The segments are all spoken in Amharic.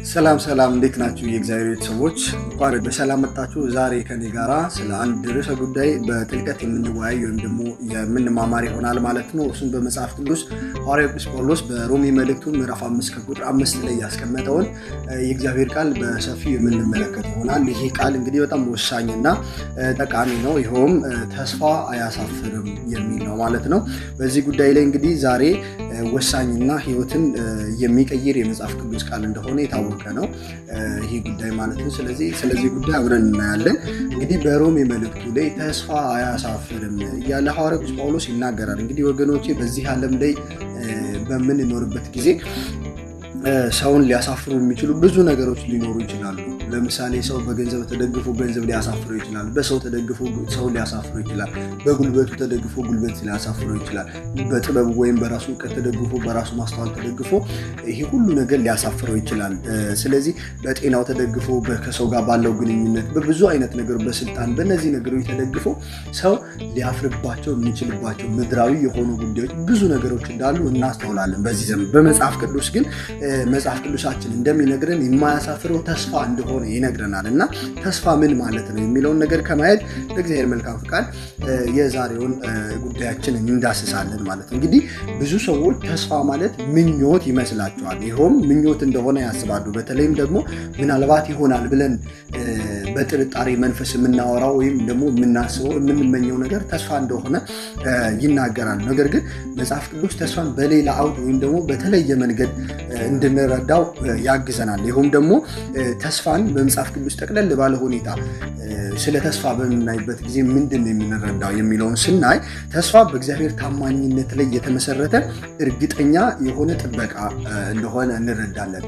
ሰላም እንዴት ናችሁ የእግዚአብሔር ቤተሰቦች? እንኳን በሰላም መጣችሁ። ዛሬ ከኔ ጋራ ስለ አንድ ርዕሰ ጉዳይ በጥልቀት የምንወያይ ወይም ደግሞ የምንማማር ይሆናል ማለት ነው። እሱም በመጽሐፍ ቅዱስ ሐዋርያው ቅዱስ ጳውሎስ በሮሜ መልእክቱ ምዕራፍ 5 ከቁጥር 5 ላይ ያስቀመጠውን የእግዚአብሔር ቃል በሰፊው የምንመለከት ይሆናል። ይሄ ቃል እንግዲህ በጣም ወሳኝና ጠቃሚ ነው። ይኸውም ተስፋ አያሳፍርም የሚል ነው ማለት ነው። በዚህ ጉዳይ ላይ እንግዲህ ዛሬ ወሳኝና ሕይወትን የሚቀይር የመጽሐፍ ቅዱስ ቃል እንደሆነ የታወቀ ነው ይሄ ጉዳይ ማለት ነው። ስለዚህ ጉዳይ አብረን እናያለን። እንግዲህ በሮሜ መልእክቱ ላይ ተስፋ አያሳፍርም እያለ ሐዋርያው ቅዱስ ጳውሎስ ይናገራል። እንግዲህ ወገኖቼ በዚህ ዓለም ላይ በምንኖርበት ጊዜ ሰውን ሊያሳፍሩ የሚችሉ ብዙ ነገሮች ሊኖሩ ይችላሉ። ለምሳሌ ሰው በገንዘብ ተደግፎ ገንዘብ ሊያሳፍረው ይችላል። በሰው ተደግፎ ሰው ሊያሳፍረው ይችላል። በጉልበቱ ተደግፎ ጉልበት ሊያሳፍረው ይችላል። በጥበቡ ወይም በራሱ እውቀት ተደግፎ በራሱ ማስተዋል ተደግፎ ይሄ ሁሉ ነገር ሊያሳፍረው ይችላል። ስለዚህ በጤናው ተደግፎ ከሰው ጋር ባለው ግንኙነት በብዙ አይነት ነገር በስልጣን በእነዚህ ነገሮች ተደግፎ ሰው ሊያፍርባቸው የሚችልባቸው ምድራዊ የሆኑ ጉዳዮች ብዙ ነገሮች እንዳሉ እናስተውላለን በዚህ ዘመን። በመጽሐፍ ቅዱስ ግን መጽሐፍ ቅዱሳችን እንደሚነግረን የማያሳፍረው ተስፋ እንደሆነ ይነግረናል። እና ተስፋ ምን ማለት ነው የሚለውን ነገር ከማየት በእግዚአብሔር መልካም ፍቃድ የዛሬውን ጉዳያችን እንዳስሳለን ማለት ነው። እንግዲህ ብዙ ሰዎች ተስፋ ማለት ምኞት ይመስላቸዋል። ይኸውም ምኞት እንደሆነ ያስባሉ። በተለይም ደግሞ ምናልባት ይሆናል ብለን በጥርጣሬ መንፈስ የምናወራው ወይም ደግሞ የምናስበው የምንመኘው ነገር ተስፋ እንደሆነ ይናገራል። ነገር ግን መጽሐፍ ቅዱስ ተስፋን በሌላ አውድ ወይም ደግሞ በተለየ መንገድ እንድንረዳው ያግዘናል። ይኸውም ደግሞ ተስፋን በመጽሐፍ ቅዱስ ጠቅለል ባለ ሁኔታ ስለ ተስፋ በምናይበት ጊዜ ምንድን ነው የምንረዳው የሚለውን ስናይ ተስፋ በእግዚአብሔር ታማኝነት ላይ የተመሰረተ እርግጠኛ የሆነ ጥበቃ እንደሆነ እንረዳለን።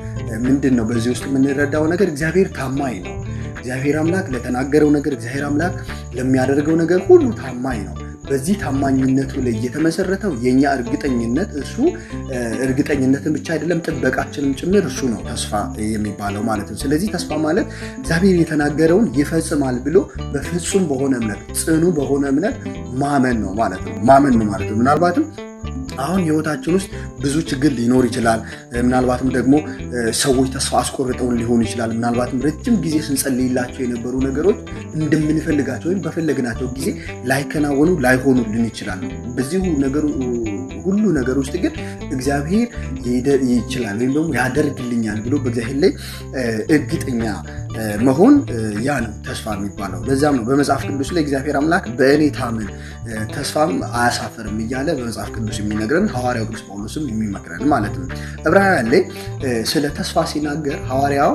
ምንድን ነው በዚህ ውስጥ የምንረዳው ነገር? እግዚአብሔር ታማኝ ነው። እግዚአብሔር አምላክ ለተናገረው ነገር፣ እግዚአብሔር አምላክ ለሚያደርገው ነገር ሁሉ ታማኝ ነው። በዚህ ታማኝነቱ ላይ የተመሰረተው የኛ እርግጠኝነት እሱ እርግጠኝነትን ብቻ አይደለም ጥበቃችንም ጭምር እሱ ነው ተስፋ የሚባለው ማለት ነው። ስለዚህ ተስፋ ማለት እግዚአብሔር የተናገረውን ይፈጽማል ብሎ በፍጹም በሆነ እምነት ጽኑ በሆነ እምነት ማመን ነው ማለት ነው። ምናልባትም አሁን ህይወታችን ውስጥ ብዙ ችግር ሊኖር ይችላል። ምናልባትም ደግሞ ሰዎች ተስፋ አስቆርጠውን ሊሆኑ ይችላል። ምናልባትም ረጅም ጊዜ ስንጸልይላቸው የነበሩ ነገሮች እንደምንፈልጋቸው ወይም በፈለግናቸው ጊዜ ላይከናወኑ ላይሆኑልን ይችላሉ። በዚህ ሁሉ ነገር ውስጥ ግን እግዚአብሔር ይችላል ወይም ደግሞ ያደርግልኛል ብሎ በእግዚአብሔር ላይ እርግጠኛ መሆን ያ ነው ተስፋ የሚባለው። ለዛም ነው በመጽሐፍ ቅዱስ ላይ እግዚአብሔር አምላክ በእኔ ታመን ተስፋም አያሳፍርም እያለ በመጽሐፍ ቅዱስ የሚነግረን ሐዋርያው ቅዱስ ጳውሎስም የሚመክረን ማለት ነው። ዕብራውያን ላይ ስለ ተስፋ ሲናገር ሐዋርያው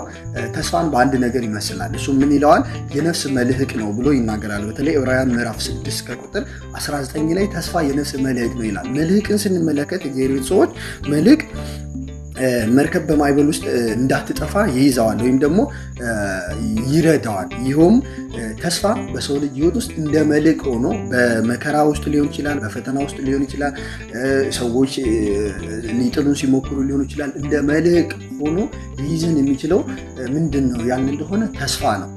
ተስፋን በአንድ ነገር ይመስላል። እሱ ምን ይለዋል? የነፍስ መልህቅ ነው ብሎ ይናገራል። በተለይ ዕብራውያን ምዕራፍ 6 ከቁጥር 19 ላይ ተስፋ የነፍስ መልህቅ ነው ይላል። መልህቅን ስንመለከት እግዚአብሔር ሰዎች መልህቅ መርከብ በማዕበል ውስጥ እንዳትጠፋ ይይዘዋል ወይም ደግሞ ይረዳዋል። ይኸውም ተስፋ በሰው ልጅ ሕይወት ውስጥ እንደ መልህቅ ሆኖ በመከራ ውስጥ ሊሆን ይችላል፣ በፈተና ውስጥ ሊሆን ይችላል፣ ሰዎች ሊጥሉን ሲሞክሩ ሊሆን ይችላል። እንደ መልህቅ ሆኖ ሊይዘን የሚችለው ምንድን ነው ያን እንደሆነ ተስፋ ነው።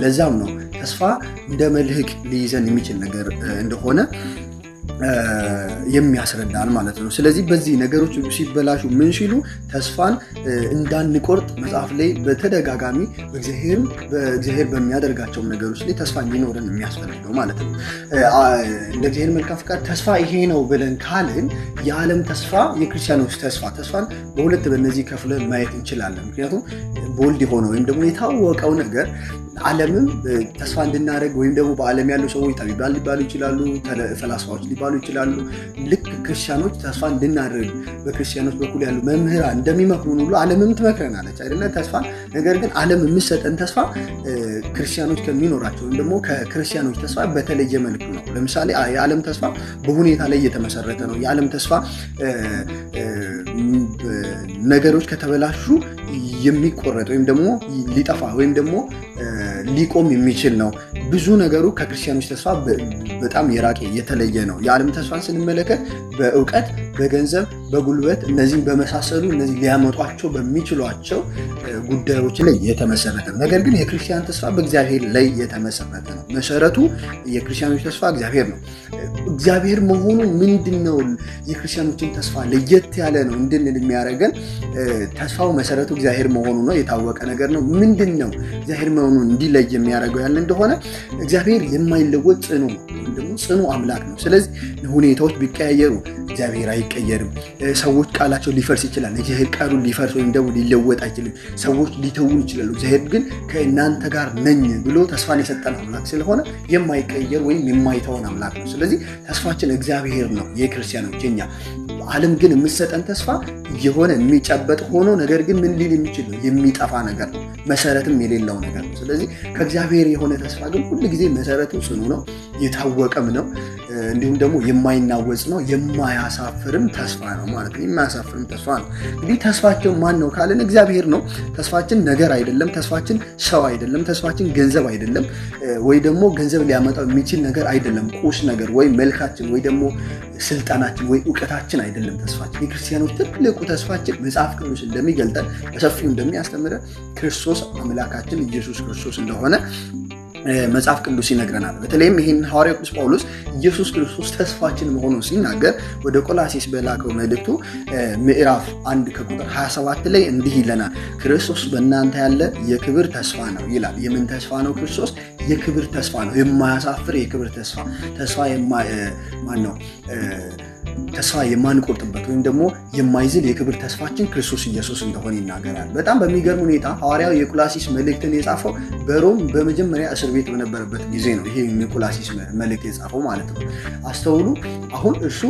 ለዛም ነው ተስፋ እንደ መልህቅ ሊይዘን የሚችል ነገር እንደሆነ የሚያስረዳን ማለት ነው። ስለዚህ በዚህ ነገሮች ሲበላሹ ምን ሲሉ ተስፋን እንዳንቆርጥ መጽሐፍ ላይ በተደጋጋሚ በእግዚአብሔር በሚያደርጋቸው ነገሮች ላይ ተስፋ እንዲኖረን የሚያስፈልገው ማለት ነው። እንደ እግዚአብሔር መልካም ፍቃድ ተስፋ ይሄ ነው ብለን ካልን የዓለም ተስፋ፣ የክርስቲያኖች ተስፋን በሁለት በእነዚህ ከፍለን ማየት እንችላለን። ምክንያቱም ቦልድ የሆነ ወይም ደግሞ የታወቀው ነገር ዓለምም ተስፋ እንድናደርግ ወይም ደግሞ በዓለም ያሉ ሰዎች ጠቢባን ሊባሉ ይችላሉ፣ ፈላስፋዎች ሊባሉ ይችላሉ። ልክ ክርስቲያኖች ተስፋ እንድናደርግ በክርስቲያኖች በኩል ያሉ መምህራን እንደሚመክሩን ሁሉ ዓለምም ትመክረናለች አይደለ? ተስፋ ነገር ግን ዓለም የምትሰጠን ተስፋ ክርስቲያኖች ከሚኖራቸው ወይም ደግሞ ከክርስቲያኖች ተስፋ በተለየ መልኩ ነው። ለምሳሌ የዓለም ተስፋ በሁኔታ ላይ የተመሰረተ ነው። የዓለም ተስፋ ነገሮች ከተበላሹ የሚቆረጥ ወይም ደግሞ ሊጠፋ ወይም ደግሞ ሊቆም የሚችል ነው። ብዙ ነገሩ ከክርስቲያኖች ተስፋ በጣም የራቀ የተለየ ነው። የዓለም ተስፋን ስንመለከት በእውቀት፣ በገንዘብ፣ በጉልበት እነዚህን በመሳሰሉ እነዚህ ሊያመጧቸው በሚችሏቸው ጉዳዮች ላይ የተመሰረተ ነው። ነገር ግን የክርስቲያን ተስፋ በእግዚአብሔር ላይ የተመሰረተ ነው። መሰረቱ የክርስቲያኖች ተስፋ እግዚአብሔር ነው። እግዚአብሔር መሆኑ ምንድን ነው? የክርስቲያኖችን ተስፋ ለየት ያለ ነው እንድንል የሚያደርገን ተስፋው መሰረቱ እግዚአብሔር መሆኑ ነው። የታወቀ ነገር ነው። ምንድን ነው እግዚአብሔር መሆኑን እንዲለይ የሚያደርገው ያለ እንደሆነ እግዚአብሔር የማይለወጥ ጽኑ ነው፣ ደግሞ ጽኑ አምላክ ነው። ስለዚህ ሁኔታዎች ቢቀያየሩ እግዚአብሔር አይቀየርም። ሰዎች ቃላቸው ሊፈርስ ይችላል። እግዚአብሔር ቃሉን ሊፈርስ ወይም ደግሞ ሊለወጥ አይችልም። ሰዎች ሊተውን ይችላሉ። እግዚአብሔር ግን ከእናንተ ጋር ነኝ ብሎ ተስፋን የሰጠን አምላክ ስለሆነ የማይቀየር ወይም የማይተውን አምላክ ነው። ስለዚህ ተስፋችን እግዚአብሔር ነው የክርስቲያኖች የኛ። ዓለም ግን የምትሰጠን ተስፋ የሆነ የሚጨበጥ ሆኖ ነገር ግን ምን ሊል የሚችል ነው? የሚጠፋ ነገር ነው፣ መሰረትም የሌለው ነገር ነው። ስለዚህ ከእግዚአብሔር የሆነ ተስፋ ግን ሁል ጊዜ መሰረቱ ጽኑ ነው፣ የታወቀም ነው፣ እንዲሁም ደግሞ የማይናወጽ ነው፣ የማያሳፍርም ተስፋ ነው ማለት ነው። የማያሳፍርም ተስፋ ነው። እንግዲህ ተስፋቸው ማን ነው ካልን እግዚአብሔር ነው። ተስፋችን ነገር አይደለም። ተስፋችን ሰው አይደለም። ተስፋችን ገንዘብ አይደለም፣ ወይ ደግሞ ገንዘብ ሊያመጣው የሚችል ነገር አይደለም። ቁስ ነገር ወይ መልካችን ወይ ደግሞ ስልጣናችን ወይ እውቀታችን አይደለም። ተስፋችን የክርስቲያኖች ትልቁ ተስፋችን መጽሐፍ ቅዱስ እንደሚገልጠን በሰፊው እንደሚያስተምረን ክርስቶስ አምላካችን ኢየሱስ ክርስቶስ እንደሆነ መጽሐፍ ቅዱስ ይነግረናል። በተለይም ይህን ሐዋርያው ቅዱስ ጳውሎስ ኢየሱስ ክርስቶስ ተስፋችን መሆኑን ሲናገር ወደ ቆላስይስ በላከው መልእክቱ ምዕራፍ 1 ከቁጥር 27 ላይ እንዲህ ይለናል። ክርስቶስ በእናንተ ያለ የክብር ተስፋ ነው ይላል። የምን ተስፋ ነው? ክርስቶስ የክብር ተስፋ ነው። የማያሳፍር የክብር ተስፋ ተስፋ የማንቆርጥበት ወይም ደግሞ የማይዝል የክብር ተስፋችን ክርስቶስ ኢየሱስ እንደሆነ ይናገራል። በጣም በሚገርም ሁኔታ ሐዋርያው የቆላስይስ መልእክትን የጻፈው በሮም በመጀመሪያ እስር ቤት በነበረበት ጊዜ ነው። ይሄ የቆላስይስ መልእክት የጻፈው ማለት ነው። አስተውሉ። አሁን እሱ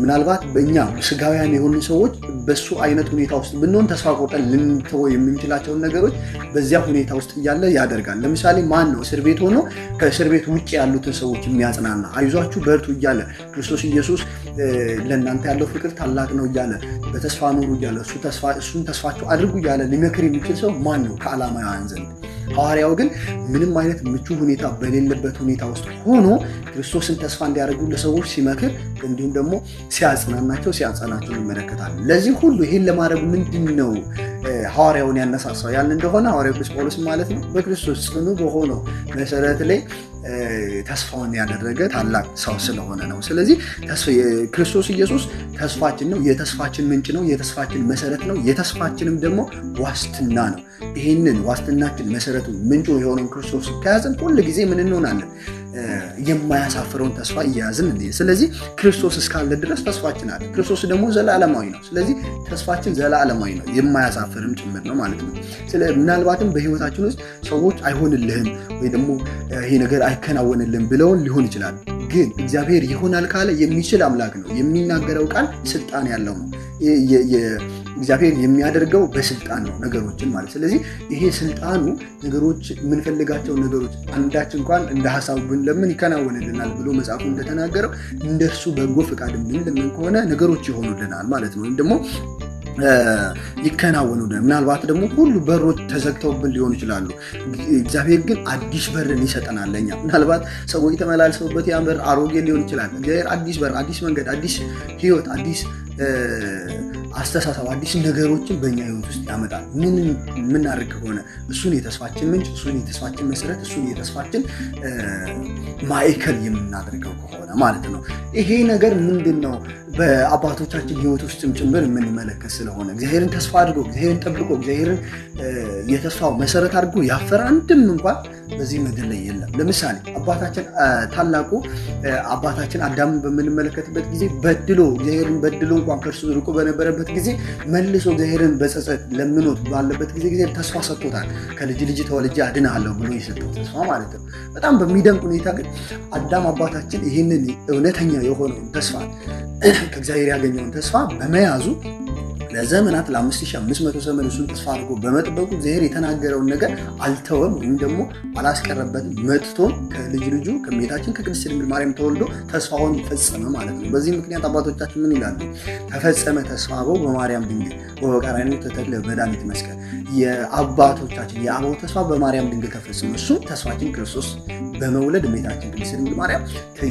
ምናልባት በእኛ ስጋውያን የሆኑ ሰዎች በሱ አይነት ሁኔታ ውስጥ ብንሆን ተስፋ ቆርጠን ልንተወው የምንችላቸውን ነገሮች በዚያ ሁኔታ ውስጥ እያለ ያደርጋል። ለምሳሌ ማን ነው እስር ቤት ሆኖ ከእስር ቤት ውጭ ያሉትን ሰዎች የሚያጽናና አይዟችሁ በርቱ እያለ ክርስቶስ ኢየሱስ ለእናንተ ያለው ፍቅር ታላቅ ነው እያለ በተስፋ ኑሩ እያለ እሱን ተስፋቸው አድርጉ እያለ ሊመክር የሚችል ሰው ማን ነው ከዓላማውያን ዘንድ? ሐዋርያው ግን ምንም አይነት ምቹ ሁኔታ በሌለበት ሁኔታ ውስጥ ሆኖ ክርስቶስን ተስፋ እንዲያደርጉ ለሰዎች ሲመክር እንዲሁም ደግሞ ሲያጸናቸው እንመለከታለን። ለዚህ ሁሉ ይሄን ለማድረግ ምንድን ነው ሐዋርያውን ያነሳሳው ያልን እንደሆነ ሐዋርያው ቅዱስ ጳውሎስ ማለት ነው በክርስቶስ ጽኑ በሆነው መሰረት ላይ ተስፋውን ያደረገ ታላቅ ሰው ስለሆነ ነው። ስለዚህ ክርስቶስ ኢየሱስ ተስፋችን ነው፣ የተስፋችን ምንጭ ነው፣ የተስፋችን መሰረት ነው፣ የተስፋችንም ደግሞ ዋስትና ነው። ይህንን ዋስትናችን መሰረቱ ምንጩ የሆነውን ክርስቶስ ከያዘን ሁል ጊዜ ምን እንሆናለን? የማያሳፍረውን ተስፋ እያያዝን እንዴ። ስለዚህ ክርስቶስ እስካለ ድረስ ተስፋችን አለ። ክርስቶስ ደግሞ ዘላለማዊ ነው። ስለዚህ ተስፋችን ዘላለማዊ ነው፣ የማያሳፍርም ጭምር ነው ማለት ነው። ምናልባትም በህይወታችን ውስጥ ሰዎች አይሆንልህም ወይ ደግሞ ይሄ ነገር አይከናወንልህም ብለውን ሊሆን ይችላል። ግን እግዚአብሔር ይሆናል ካለ የሚችል አምላክ ነው። የሚናገረው ቃል ስልጣን ያለው ነው። እግዚአብሔር የሚያደርገው በስልጣን ነው ነገሮችን ማለት። ስለዚህ ይሄ ስልጣኑ ነገሮች የምንፈልጋቸው ነገሮች አንዳች እንኳን እንደ ሀሳቡ ብንለምን ይከናወንልናል ብሎ መጽሐፉ እንደተናገረው እንደሱ በጎ ፈቃድ የምንለምን ከሆነ ነገሮች ይሆኑልናል ማለት ነው። ወይም ደግሞ ይከናወኑልናል። ምናልባት ደግሞ ሁሉ በሮች ተዘግተውብን ሊሆኑ ይችላሉ። እግዚአብሔር ግን አዲስ በርን ይሰጠናል ለኛ። ምናልባት ሰዎች ተመላልሰውበት ያ በር አሮጌ ሊሆን ይችላል። እግዚአብሔር አዲስ በር፣ አዲስ መንገድ፣ አዲስ ህይወት፣ አዲስ አስተሳሰብ፣ አዲስ ነገሮችን በእኛ ህይወት ውስጥ ያመጣል። ምን የምናደርግ ከሆነ እሱን የተስፋችን ምንጭ፣ እሱን የተስፋችን መሰረት፣ እሱን የተስፋችን ማዕከል የምናደርገው ከሆነ ማለት ነው። ይሄ ነገር ምንድን ነው? በአባቶቻችን ህይወት ውስጥም ጭምር የምንመለከት ስለሆነ እግዚአብሔርን ተስፋ አድርጎ እግዚአብሔርን ጠብቆ እግዚአብሔርን የተስፋው መሰረት አድርጎ ያፈረ አንድም እንኳን በዚህ ምድር ላይ የለም። ለምሳሌ ታላቁ አባታችን አዳምን በምንመለከትበት ጊዜ እግዚአብሔርን በድሎ እንኳን ከእርሱ ርቆ በነበረበት ጊዜ መልሶ እግዚአብሔርን በጸጸት ለምኖት ባለበት ጊዜ እግዚአብሔር ተስፋ ሰጥቶታል። ከልጅ ልጅ ተወልጄ አድንሃለሁ ብሎ የሰጠው ተስፋ ማለት ነው። በጣም በሚደንቅ ሁኔታ ግን አዳም አባታችን ይህንን እውነተኛ የሆነውን ተስፋ ከእግዚአብሔር ያገኘውን ተስፋ በመያዙ ለዘመናት ለ5500 ዘመን እሱን ተስፋ አድርጎ በመጠበቁ እግዚአብሔር የተናገረውን ነገር አልተወም ወይም ደግሞ አላስቀረበትም። መጥቶም ከልጅ ልጁ ከእመቤታችን ከቅድስት ድንግል ማርያም ተወልዶ ተስፋውን ፈጸመ ማለት ነው። በዚህ ምክንያት አባቶቻችን ምን ይላሉ? ተፈጸመ ተስፋው በማርያም ድንግል ወበቀራንዮ ተተክለ በዳዊት መስቀል። የአባቶቻችን የአበው ተስፋ በማርያም ድንግል ተፈጸመ። እሱም ተስፋችን ክርስቶስ በመውለድ እመቤታችን ቅድስት ድንግል ማርያም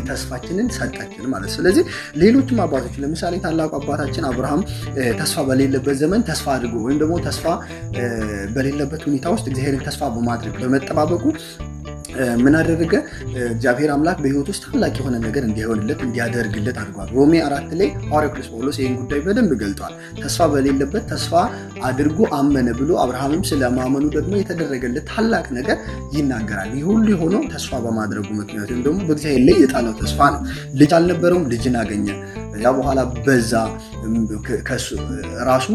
ተስፋችንን ሰጠችን ማለት። ስለዚህ ሌሎችም አባቶች ለምሳሌ ታላቁ አባታችን አብርሃም ተስፋ በሌለበት ዘመን ተስፋ አድርጎ ወይም ደግሞ ተስፋ በሌለበት ሁኔታ ውስጥ እግዚአብሔርን ተስፋ በማድረግ በመጠባበቁ ምን አደረገ? እግዚአብሔር አምላክ በሕይወት ውስጥ ታላቅ የሆነ ነገር እንዲሆንለት እንዲያደርግለት አድርጓል። ሮሜ 4 ላይ ሐዋርያው ቅዱስ ጳውሎስ ይህን ጉዳይ በደንብ ገልጧል። ተስፋ በሌለበት ተስፋ አድርጎ አመነ ብሎ አብርሃምም ስለማመኑ ደግሞ የተደረገለት ታላቅ ነገር ይናገራል። ይህ ሁሉ የሆነው ተስፋ በማድረጉ ምክንያት ወይም ደግሞ በእግዚአብሔር ላይ የጣለው ተስፋ ነው። ልጅ አልነበረውም፣ ልጅን አገኘ። ያ በኋላ በዛ ራሱ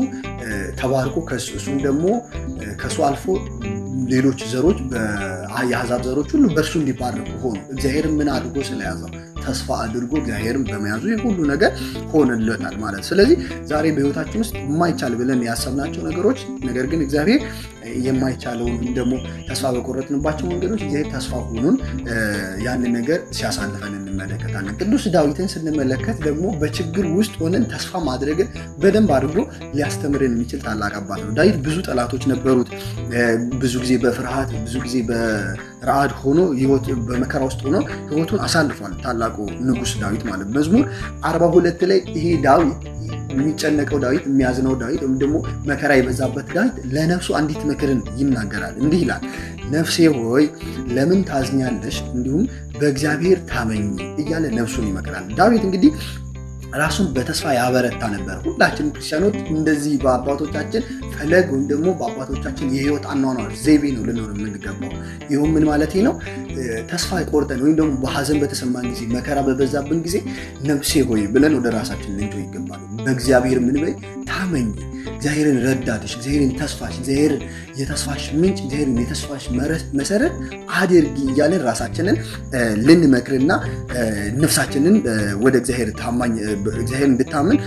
ተባርኮ እሱም ደግሞ ከሱ አልፎ ሌሎች ዘሮች የአሕዛብ ዘሮች ሁሉ በእርሱ እንዲባረኩ ሆኑ። እግዚአብሔር ምን አድርጎ ስለያዘው ተስፋ አድርጎ እግዚአብሔርን በመያዙ የሁሉ ነገር ሆነለታል ማለት። ስለዚህ ዛሬ በሕይወታችን ውስጥ የማይቻል ብለን ያሰብናቸው ነገሮች ነገር ግን እግዚአብሔር የማይቻለውን ደግሞ ተስፋ በቆረጥንባቸው መንገዶች እግዚአብሔር ተስፋ ሆኑን ያንን ነገር ሲያሳልፈን እንመለከታለን። ቅዱስ ዳዊትን ስንመለከት ደግሞ በችግር ውስጥ ሆነን ተስፋ ማድረግን በደንብ አድርጎ ሊያስተምረን የሚችል ታላቅ አባት ነው። ዳዊት ብዙ ጠላቶች ነበሩት። ብዙ ጊዜ በፍርሃት ብዙ ጊዜ በረዓድ ሆኖ በመከራ ውስጥ ሆኖ ሕይወቱን አሳልፏል። ታላቁ ንጉሥ ዳዊት ማለት መዝሙር 42 ላይ ይሄ ዳዊት የሚጨነቀው ዳዊት የሚያዝነው ዳዊት ወይም ደግሞ መከራ የበዛበት ዳዊት ለነፍሱ አንዲት ምክርን ይናገራል። እንዲህ ይላል፣ ነፍሴ ሆይ ለምን ታዝኛለሽ? እንዲሁም በእግዚአብሔር ታመኝ እያለ ነፍሱን ይመክራል። ዳዊት እንግዲህ ራሱን በተስፋ ያበረታ ነበር። ሁላችንም ክርስቲያኖች እንደዚህ በአባቶቻችን ፈለግ ወይም ደግሞ በአባቶቻችን የህይወት አኗኗር ዘይቤ ነው ልንኖር የምንገባው። ይሁን ምን ማለት ነው? ተስፋ ቆርጠን ወይም ደግሞ በሐዘን በተሰማን ጊዜ መከራ በበዛብን ጊዜ ነፍሴ ሆይ ብለን ወደ ራሳችን ልንጮህ ይገባል። በእግዚአብሔር ምን በይ ታመኝ፣ እግዚአብሔርን ረዳትሽ፣ እግዚአብሔርን ተስፋሽ፣ እግዚአብሔርን የተስፋሽ ምንጭ፣ እግዚአብሔርን የተስፋሽ መሰረት አድርጊ እያለን ራሳችንን ልንመክርና ነፍሳችንን ወደ እግዚአብሔር ታማኝ እግዚአብሔር እንድታምን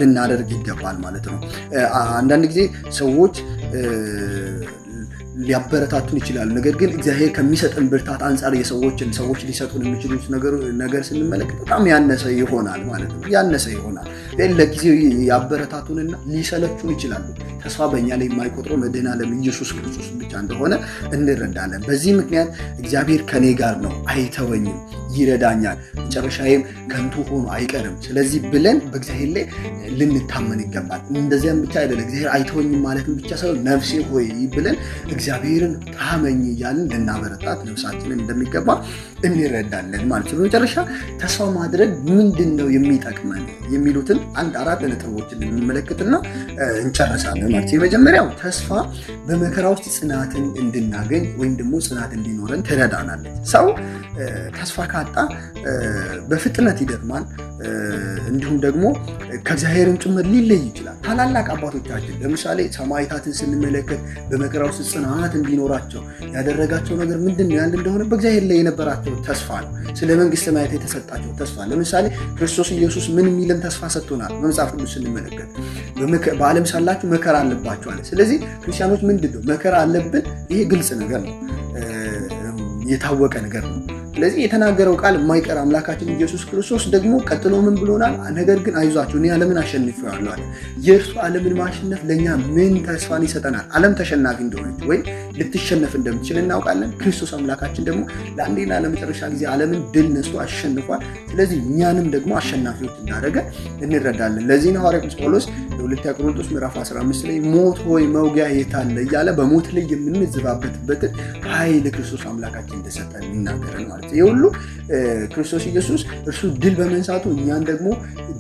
ልናደርግ ይገባል ማለት ነው። አንዳንድ ጊዜ ሰዎች ሊያበረታቱን ይችላሉ። ነገር ግን እግዚአብሔር ከሚሰጠን ብርታት አንጻር ሰዎች ሊሰጡን የሚችሉት ነገር ስንመለከት በጣም ያነሰ ይሆናል ማለት ነው። ያነሰ ይሆናል። ለጊዜው ያበረታቱንና ሊሰለቹን ይችላሉ። ተስፋ በእኛ ላይ የማይቆጥረው መድኃኔዓለም ኢየሱስ ክርስቶስ ብቻ እንደሆነ እንረዳለን። በዚህ ምክንያት እግዚአብሔር ከኔ ጋር ነው፣ አይተወኝም፣ ይረዳኛል፣ መጨረሻዬም ከንቱ ሆኖ አይቀርም። ስለዚህ ብለን በእግዚአብሔር ላይ ልንታመን ይገባል። እንደዚያም ብቻ አይደለም፣ እግዚአብሔር አይተወኝም ማለትም ብቻ ሳይሆን ነፍሴ ሆይ ብለን እግዚአብሔርን ታመኝ እያልን ልናበረታት ነፍሳችንን እንደሚገባ እንረዳለን ማለት ነው። መጨረሻ ተስፋ ማድረግ ምንድን ነው የሚጠቅመን የሚሉትን 4 ነጥቦችን እንመለከትና እንጨርሳለን ማለት። የመጀመሪያው ተስፋ በመከራ ውስጥ ጽናትን እንድናገኝ ወይም ደግሞ ጽናት እንዲኖረን ትረዳናለች። ሰው ተስፋ ካጣ በፍጥነት ይደክማል፣ እንዲሁም ደግሞ ከእግዚአብሔርም ጭምር ሊለይ ይችላል። ታላላቅ አባቶቻችን ለምሳሌ ሰማዕታትን ስንመለከት በመከራ ውስጥ ጽናት እንዲኖራቸው ያደረጋቸው ነገር ምንድን ነው ያለ እንደሆነ በእግዚአብሔር ላይ የነበራቸው ተስፋ ነው። ስለ መንግሥተ ሰማያት የተሰጣቸው ተስፋ። ለምሳሌ ክርስቶስ ኢየሱስ ምን የሚልን ተስፋ ሰጥቶናል? በመጽሐፍ ቅዱስ ስንመለከት በዓለም ሳላችሁ መከራ አለባችሁ አለ። ስለዚህ ክርስቲያኖች ምንድን ነው መከራ አለብን? ይሄ ግልጽ ነገር ነው፣ የታወቀ ነገር ነው። ስለዚህ የተናገረው ቃል የማይቀር አምላካችን ኢየሱስ ክርስቶስ ደግሞ ቀጥሎ ምን ብሎናል? ነገር ግን አይዟችሁ እኔ ዓለምን አሸንፌዋለሁ አለ። የእርሱ ዓለምን ማሸነፍ ለእኛ ምን ተስፋን ይሰጠናል? ዓለም ተሸናፊ እንደሆነች ወይም ልትሸነፍ እንደምትችል እናውቃለን። ክርስቶስ አምላካችን ደግሞ ለአንዴና ለመጨረሻ ጊዜ ዓለምን ድል ነስቶ አሸንፏል። ስለዚህ እኛንም ደግሞ አሸናፊዎች እንዳደረገ እንረዳለን። ለዚህ ነው ሐዋርያው ቅዱስ ጳውሎስ በሁለተኛ ቆሮንቶስ ምዕራፍ 15 ላይ ሞት ሆይ መውጊያ የት አለ እያለ በሞት ላይ የምንዝባበትበትን ኃይል ክርስቶስ አምላካችን እንደሰጠን ይናገራል ማለት ነው። ይህ ሁሉ ክርስቶስ ኢየሱስ እርሱ ድል በመንሳቱ እኛን ደግሞ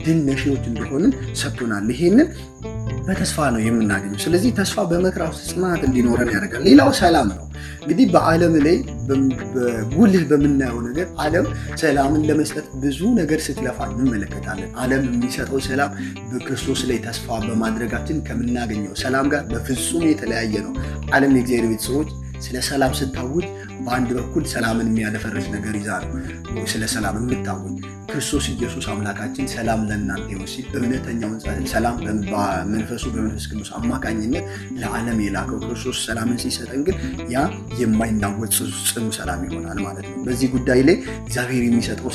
ድል ነሺዎች እንደሆንን ሰጥቶናል። ይሄንን በተስፋ ነው የምናገኘው። ስለዚህ ተስፋ በመከራ ውስጥ ጽናት እንዲኖረን ያደርጋል። ሌላው ሰላም ነው። እንግዲህ በዓለም ላይ በጉልህ በምናየው ነገር ዓለም ሰላምን ለመስጠት ብዙ ነገር ስትለፋ እንመለከታለን። ዓለም የሚሰጠው ሰላም በክርስቶስ ላይ ተስፋ በማድረጋችን ከምናገኘው ሰላም ጋር በፍጹም የተለያየ ነው። ዓለም የእግዚአብሔር ቤተሰቦች ስለ ሰላም ስታውጅ በአንድ በኩል ሰላምን የሚያደፈርስ ነገር ይዛ ነው ስለ ሰላም የምታውጅ። ክርስቶስ ኢየሱስ አምላካችን ሰላም ለእናንተ ይሁን ሲል እውነተኛውን ሰላም በመንፈስ ቅዱስ አማካኝነት ለዓለም የላከው ክርስቶስ ሰላምን ሲሰጠን ግን ያ የማይናወጥ ጽኑ ሰላም ይሆናል ማለት ነው። በዚህ ጉዳይ ላይ እግዚአብሔር የሚሰጠው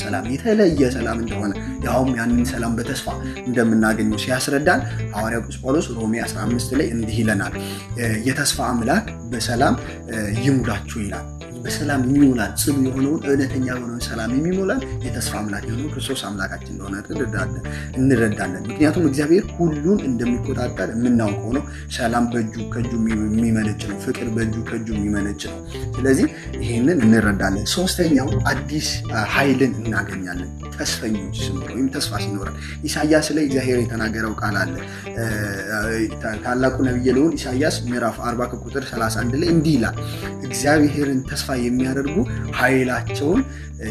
ሰላም የተለየ ሰላም እንደሆነ ያውም ያንን ሰላም በተስፋ እንደምናገኘው ሲያስረዳን ሐዋርያው ቅዱስ ጳውሎስ ሮሜ 15 ላይ እንዲህ ይለናል፣ የተስፋ አምላክ በሰላም ይሙላችሁ ይላል። በሰላም የሚሞላን ጽኑ የሆነውን እውነተኛ የሆነውን ሰላም የሚሞላን የተስፋ አምላክ የሆነው ክርስቶስ አምላካችን እንደሆነ እንረዳለን። ምክንያቱም እግዚአብሔር ሁሉን እንደሚቆጣጠር የምናውቀው ነው። ሰላም ከእጁ የሚመነጭ ነው። ፍቅር ከእጁ የሚመነጭ ነው። ስለዚህ ይህንን እንረዳለን። ሶስተኛው አዲስ ኃይልን እናገኛለን ተስፈኞች ስንሆን ወይም ተስፋ ሲኖረን። ኢሳያስ ላይ እግዚአብሔር የተናገረው ቃል አለ። ታላቁ ነቢይ ልዑል ኢሳያስ ምዕራፍ 40 ቁጥር 31 ላይ እንዲህ ይላል፣ እግዚአብሔርን ተስፋ የሚያደርጉ ኃይላቸውን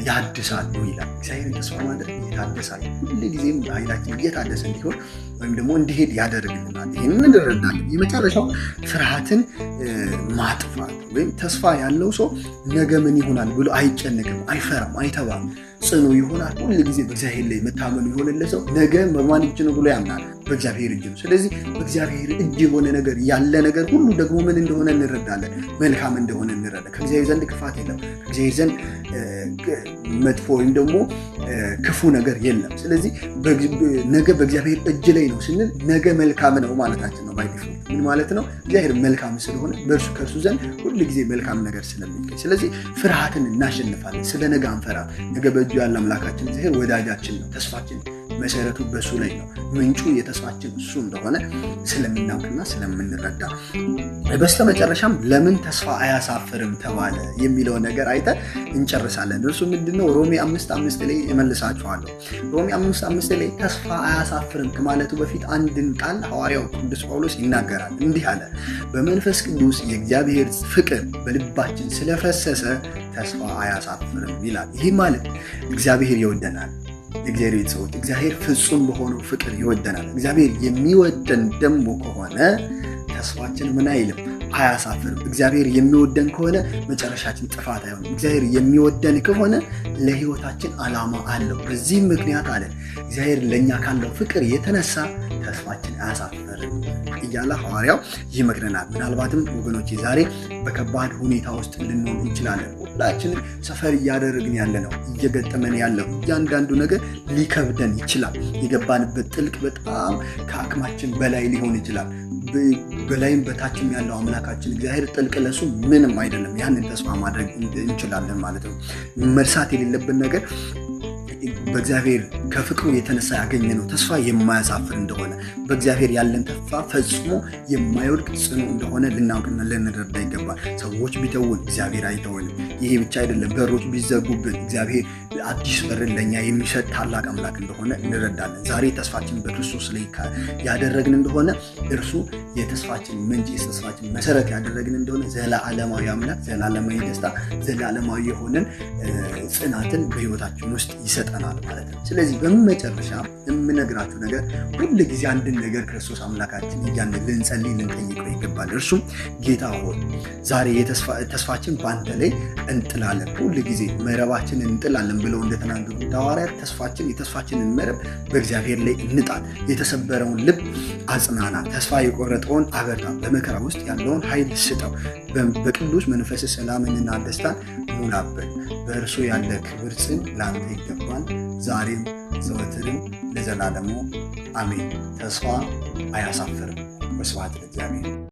ያድሳሉ ይላል። እግዚአብሔርን ተስፋ ማድረግ ይታደሳል። ሁልጊዜም ኃይላችን እየታደሰ እንዲሆን ወይም ደግሞ እንዲሄድ ያደርግልናል። ይህንን እንረዳለን። የመጨረሻው ፍርሃትን ማጥፋት ወይም ተስፋ ያለው ሰው ነገ ምን ይሆናል ብሎ አይጨነቅም፣ አይፈራም፣ አይተባም፣ ጽኑ ይሆናል። ሁል ጊዜ በእግዚአብሔር ላይ መታመኑ የሆነለት ሰው ነገ በማን እጅ ነው ብሎ ያምናል? በእግዚአብሔር እጅ ነው። ስለዚህ በእግዚአብሔር እጅ የሆነ ነገር ያለ ነገር ሁሉ ደግሞ ምን እንደሆነ እንረዳለን፣ መልካም እንደሆነ እንረዳለን። ከእግዚአብሔር ዘንድ ክፋት የለም፣ ከእግዚአብሔር ዘንድ መጥፎ ወይም ደግሞ ክፉ ነገር የለም። ስለዚህ ነገ በእግዚአብሔር እጅ ላይ ነው ስንል ነገ መልካም ነው ማለታችን ነው። ባይዲፎ ምን ማለት ነው? እግዚአብሔር መልካም ስለሆነ ከእርሱ ዘንድ ሁል ጊዜ መልካም ነገር ስለሚገኝ፣ ስለዚህ ፍርሃትን እናሸንፋለን። ስለ ነገ አንፈራ። ነገ በእጁ ያለ አምላካችን እግዚአብሔር ወዳጃችን ነው። ተስፋችን መሰረቱ በሱ ላይ ነው። ምንጩ የተስፋችን እሱ እንደሆነ ስለምናውቅና ስለምንረዳ፣ በስተመጨረሻም ለምን ተስፋ አያሳፍርም ተባለ የሚለው ነገር አይተን እንጨርሳለን። እርሱ ምንድነው? ሮሜ 5:5 ላይ እመልሳችኋለሁ። ሮሜ 5:5 ላይ ተስፋ አያሳፍርም ከማለቱ በፊት አንድን ቃል ሐዋርያው ቅዱስ ጳውሎስ ይናገራል። እንዲህ አለ፣ በመንፈስ ቅዱስ የእግዚአብሔር ፍቅር በልባችን ስለፈሰሰ ተስፋ አያሳፍርም ይላል። ይህ ማለት እግዚአብሔር ይወደናል። እግዚአብሔር ቤተሰቦች፣ እግዚአብሔር ፍጹም በሆነው ፍቅር ይወደናል። እግዚአብሔር የሚወደን ደግሞ ከሆነ ተስፋችን ምን አይልም? አያሳፍርም። እግዚአብሔር የሚወደን ከሆነ መጨረሻችን ጥፋት አይሆንም። እግዚአብሔር የሚወደን ከሆነ ለሕይወታችን ዓላማ አለው። በዚህም ምክንያት አለ እግዚአብሔር ለእኛ ካለው ፍቅር የተነሳ ተስፋችን አያሳፍርም እያለ ሐዋርያው ይመክረናል። ምናልባትም ወገኖቼ ዛሬ በከባድ ሁኔታ ውስጥ ልንሆን እንችላለን። ሁላችንም ሰፈር እያደረግን ያለ ነው፣ እየገጠመን ያለው እያንዳንዱ ነገር ሊከብደን ይችላል። የገባንበት ጥልቅ በጣም ከአቅማችን በላይ ሊሆን ይችላል። በላይም በታችም ያለው አምላካችን እግዚአብሔር ጥልቅ ለሱ ምንም አይደለም። ያንን ተስፋ ማድረግ እንችላለን ማለት ነው። መርሳት የሌለብን ነገር በእግዚአብሔር ከፍቅሩ የተነሳ ያገኘነው ተስፋ የማያሳፍር እንደሆነ፣ በእግዚአብሔር ያለን ተስፋ ፈጽሞ የማይወድቅ ጽኑ እንደሆነ ልናውቅና ልንረዳ ይገባል። ሰዎች ቢተውን እግዚአብሔር አይተውንም። ይሄ ብቻ አይደለም፣ በሮች ቢዘጉብን እግዚአብሔር አዲስ በርን ለእኛ የሚሰጥ ታላቅ አምላክ እንደሆነ እንረዳለን። ዛሬ ተስፋችን በክርስቶስ ላይ ያደረግን እንደሆነ እርሱ የተስፋችን ምንጭ የተስፋችን መሰረት ያደረግን እንደሆነ ዘላለማዊ አምላክ ዘላለማዊ ደስታ ዘላለማዊ የሆነን ጽናትን በሕይወታችን ውስጥ ይሰጠናል ማለት ነው። ስለዚህ በመጨረሻ የምነግራችሁ ነገር ሁል ጊዜ አንድን ነገር ክርስቶስ አምላካችን እያልን ልንጸልይ ልንጠይቀው ይገባል። እርሱም ጌታ ሆይ ዛሬ ተስፋችን በአንተ ላይ እንጥላለን፣ ሁል ጊዜ መረባችንን እንጥላለን ብለው እንደተናገሩት ሐዋርያት የተስፋችንን መረብ በእግዚአብሔር ላይ እንጣል። የተሰበረውን ልብ አጽናና፣ ተስፋ የቆረጠውን አበርታ፣ በመከራ ውስጥ ያለውን ኃይል ስጠው፣ በቅዱስ መንፈስ ሰላምንና ደስታን ሙላበት። በእርሱ ያለ ክብር ጽን ለአንተ ይገባል፣ ዛሬም ዘወትርም ለዘላለሙ አሜን። ተስፋ አያሳፍርም። ወስብሐት ለእግዚአብሔር።